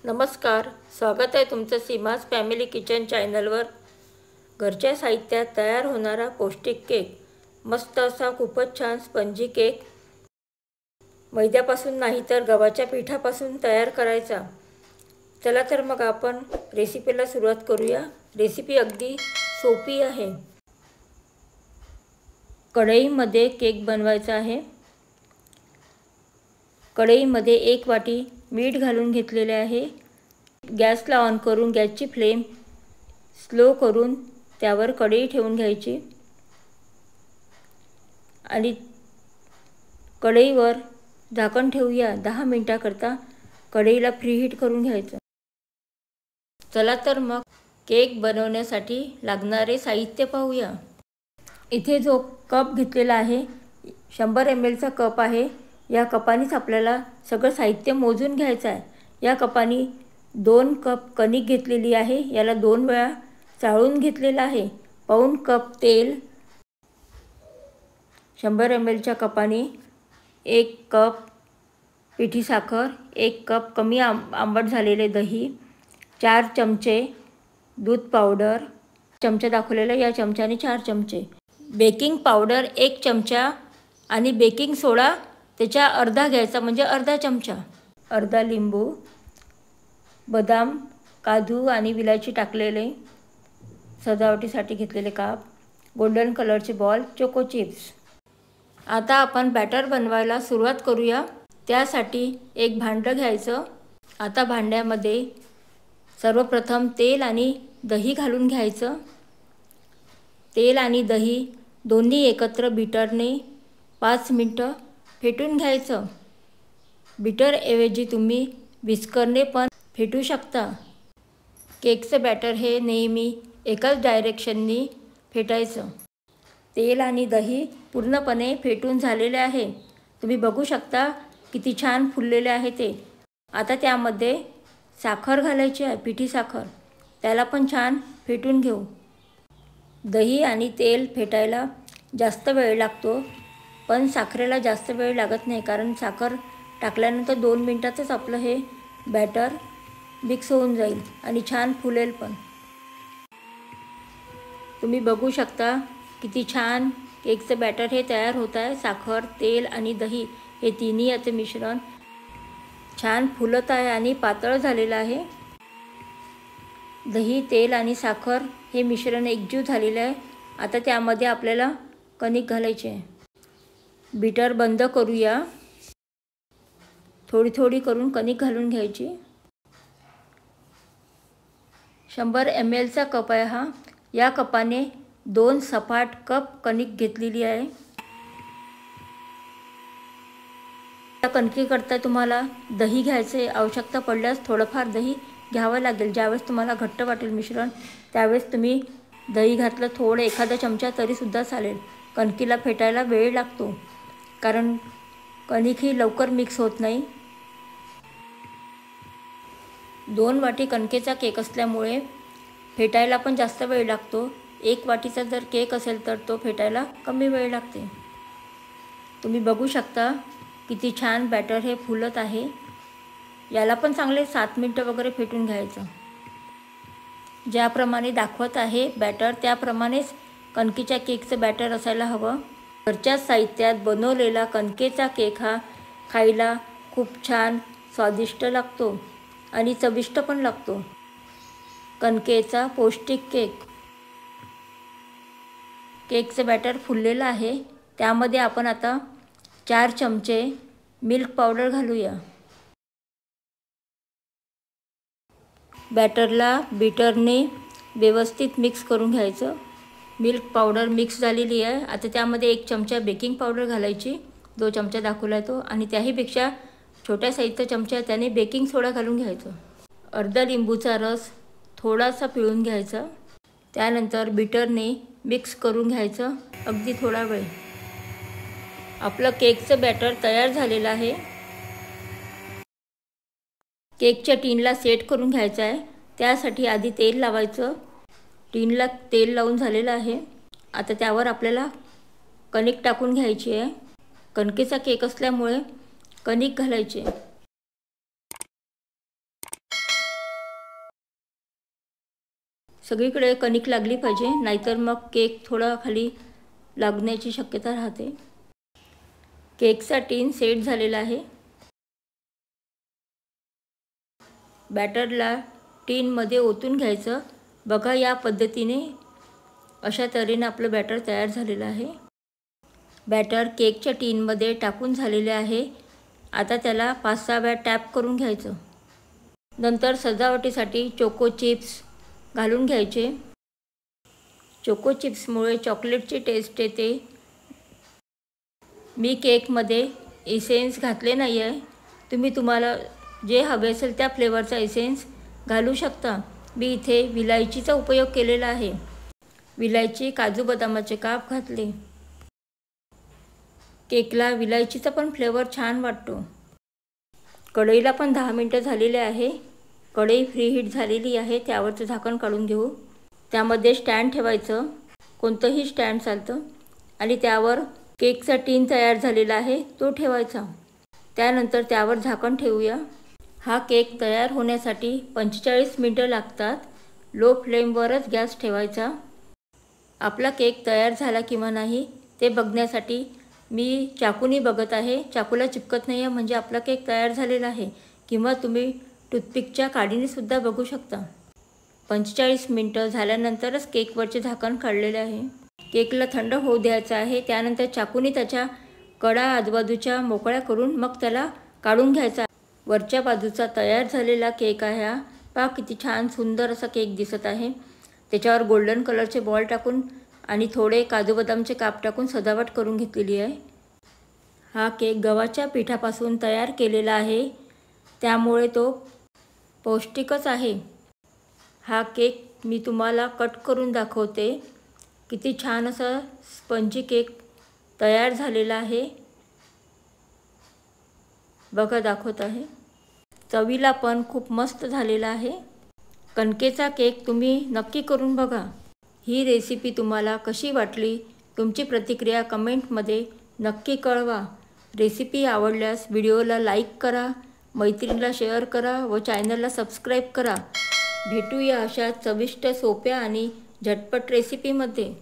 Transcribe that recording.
नमस्कार, स्वागत आहे तुमचं सीमास फॅमिली किचन चॅनलवर। घरच्या साहित्यात तयार होणारा पौष्टिक केक, मस्त असा खूपच छान स्पंजी केक मैद्यापासून नाही तर गव्हाच्या पिठापासून तयार करायचा। चला तर मग आपण रेसिपीला सुरुवात करूया। रेसिपी अगदी सोपी आहे। कढईमध्ये केक बनवायचा आहे। कढईमध्ये 1 वाटी मीठ घालून घेतलेले आहे। गॅसला ऑन करून गॅसची फ्लेम स्लो करून त्यावर कढई ठेवून घ्यायची आणि कढईवर झाकण ठेवूया। 10 मिनिटांकरता कढईला प्रीहीट करून घ्यायचं। चला तर मग केक बनवण्यासाठी लागणारे साहित्य पाहूया। इथे जो कप घेतलेला आहे 100 ml चा कप आहे। या कपानेच आपल्याला सगळं साहित्य मोजून घ्यायचं आहे। या कपाने 2 कप कणिक घेतलेली आहे। याला 2 वेळा चाळून घेतलेला आहे। पाऊण कप तेल, 100 ml च्या कपाने 1 कप पिठी साखर, 1 कप कमी आंबट झालेले दही, 4 चमचे दूध पावडर, चमचा दाखवलेला या चमच्याने 4 चमचे, बेकिंग पावडर 1 चमचा आणि बेकिंग सोडा त्याच्या अर्धा घ्यायचा म्हणजे अर्धा चमचा, अर्धा लिंबू, बदाम, काजू आणि विलायची टाकलेले सजावटीसाठी घेतलेले काप, गोल्डन कलरचे बॉल, चोको चिप्स। आता आपण बॅटर बनवायला सुरुवात करूया। त्यासाठी एक भांडं घ्यायचं। आता भांड्यामध्ये सर्वप्रथम तेल आणि दही घालून घ्यायचं। तेल आणि दही दोन्ही एकत्र बीटरने 5 मिनिटं फेटून घ्यायचं। बीटर ऐवजी तुम्ही विस्करने पण फेटू शकता। केकचं बॅटर हे नेहमी एकाच डायरेक्शननी फेटायचं। तेल आणि दही पूर्णपणे फेटून झालेले आहे। तुम्ही बघू शकता किती छान फुललेले आहे ते। आता त्यामध्ये साखर घालायची आहे, पिठी साखर, त्याला पण छान फेटून घेऊ। दही आणि तेल फेटायला जास्त वेळ लागतो, पण साखरेला जास्त वेळ लागत नाही, कारण साखर टाकल्यानंतर 2 मिनिटातच आपलं हे बॅटर मिक्स होऊन जाईल आणि छान फुलेल पण। तुम्ही बघू शकता किती छान केकचं बॅटर हे तयार होत आहे। साखर, तेल आणि दही हे तिन्ही याचे मिश्रण छान फुलत आहे आणि पातळ झालेलं आहे। दही, तेल आणि साखर हे मिश्रण एकजीव झालेलं आहे। आता त्यामध्ये आपल्याला कणिक घालायचे आहे। बीटर बंद करूया। थोडी थोडी करून कणिक घालून घ्यायची। 100 ml चा कप आहे हा। या कपाने 2 सपाट कप कणिक घेतलेली आहे। या कणकीकरता तुम्हाला दही घ्यायचे, आवश्यकता पडल्यास थोडंफार दही घ्यावं लागेल। ज्यावेळेस तुम्हाला घट्ट वाटेल मिश्रण त्यावेळेस तुम्ही दही घातलं थोडं, एखादा चमचा तरीसुद्धा चालेल। कणकीला फेटायला वेळ लागतो, कारण कणिक ही लवकर मिक्स होत नाही। 2 वाटी कणकेचा केक असल्यामुळे फेटायला पण जास्त वेळ लागतो। 1 वाटीचा जर केक असेल तर तो फेटायला कमी वेळ लागते। तुम्ही बघू शकता किती छान बॅटर हे फुलत आहे। याला पण चांगले 7 मिनिटं वगैरे फेटून घ्यायचं। ज्याप्रमाणे दाखवत आहे बॅटर त्याप्रमाणेच कणकेच्या केकचं बॅटर असायला हवं। घरच्या साहित्यात बनवलेला कणकेचा केक हा खायला खूप छान स्वादिष्ट लागतो आणि चविष्ट पण लागतो। कणकेचा पौष्टिक केक। केकचं बॅटर फुललेलं आहे, त्यामध्ये आपण आता 4 चमचे मिल्क पावडर घालूया। बॅटरला बीटरने व्यवस्थित मिक्स करून घ्यायचं। मिल्क पावडर मिक्स झालेली आहे। आता त्यामध्ये 1 चमचा बेकिंग पावडर घालायची, जो चमचा दाखवला आहे तो, आणि त्याहीपेक्षा छोट्या साईजचा चमचा त्याने बेकिंग सोडा घालून घ्यायचं। अर्धा लिंबूचा रस थोडासा पिळून घ्यायचा। त्यानंतर बीटरने मिक्स करून घ्यायचं अगदी थोडा वेळ। आपलं केकचं बॅटर तयार झालेलं आहे। केकच्या टिनला सेट करून घ्यायचं आहे। त्यासाठी आधी तेल लावायचं। टिनला तेल लावून झालेलं आहे। आता त्यावर आपल्याला कणिक टाकून घ्यायची आहे। कणकेचा केक असल्यामुळे कणिक घालायची आहे। सगळीकडे कणिक लागली पाहिजे, नाहीतर मग केक थोडा खाली लागण्याची शक्यता राहते. केकचा टीन सेट झालेला आहे. बॅटरला टीनमध्ये ओतून घ्यायचं. बघा, या पद्धतीने अशा तऱ्हेने आपलं बॅटर तयार झालेलं आहे. बॅटर केकच्या टीनमध्ये टाकून झालेले आहे. आता त्याला 5-6 वेळा टॅप करून घ्यायचं. नंतर सजावटीसाठी चोको चिप्स घालून घ्यायचे. चोको चिप्समुळे चॉकलेटची टेस्ट येते. मी केकमध्ये इसेन्स घातले नाही आहे. तुम्हाला जे हवे असेल त्या फ्लेवरचा इसेन्स घालू शकता. मी इथे विलायचीचा उपयोग केलेला आहे. विलायची, काजू बदामाचे काप घातले. केकला विलायचीचा पण फ्लेवर छान वाटतो. कढईला पण 10 मिनटं झालेले आहे. कढई फ्रीहीट झालेली आहे. त्यावरचं झाकण काढून घेऊ. त्यामध्ये स्टँड ठेवायचं, कोणतंही स्टँड चालतं, आणि त्यावर केकचा टीन तयार झालेला आहे तो ठेवायचा. त्यानंतर त्यावर झाकण ठेवूया. हा केक तयार होण्यासाठी 45 मिनटं लागतात. लो फ्लेमवरच गॅस ठेवायचा. आपला केक तयार झाला किंवा नाही ते बघण्यासाठी मी चाकूनी बघत आहे. चाकूला चिपकत नाही आहे म्हणजे आपला केक तयार झालेला आहे. किंवा तुम्ही टूथपिकच्या काडीनेसुद्धा बघू शकता. 45 मिनटं झाल्यानंतरच केकवरचे झाकण काढलेले आहे. केकला थंड होऊ द्यायचा आहे. त्यानंतर चाकूनी त्याच्या कडा आजूबाजूच्या मोकळ्या करून मग त्याला काढून घ्यायचा. वरच्या बाजूचा तयार झालेला केक आहे हा. पहा किती छान सुंदर असा केक दिसत आहे. त्याच्यावर गोल्डन कलरचे बॉल टाकून आणि थोडे काजू बदामचे काप टाकून सजावट करून घेतलेली आहे. हा केक गव्हाच्या पिठापासून तयार केलेला आहे, त्यामुळे तो पौष्टिकच आहे. हा केक मी तुम्हाला कट करून दाखवते. किती छान असा स्पंजी केक तयार झालेला आहे. बघा, दाखवत आहे. चवीला पण खूप मस्त झालेला आहे. कणकेचा केक तुम्ही नक्की करून बघा. ही रेसिपी तुम्हाला कशी वाटली? तुमची प्रतिक्रिया कमेंटमध्ये नक्की कळवा. रेसिपी आवडल्यास व्हिडिओला लाईक करा, मैत्रिणीला शेअर करा व चॅनलला सबस्क्राईब करा. भेटूया अशा चविष्ट, सोप्या आणि झटपट रेसिपीमध्ये.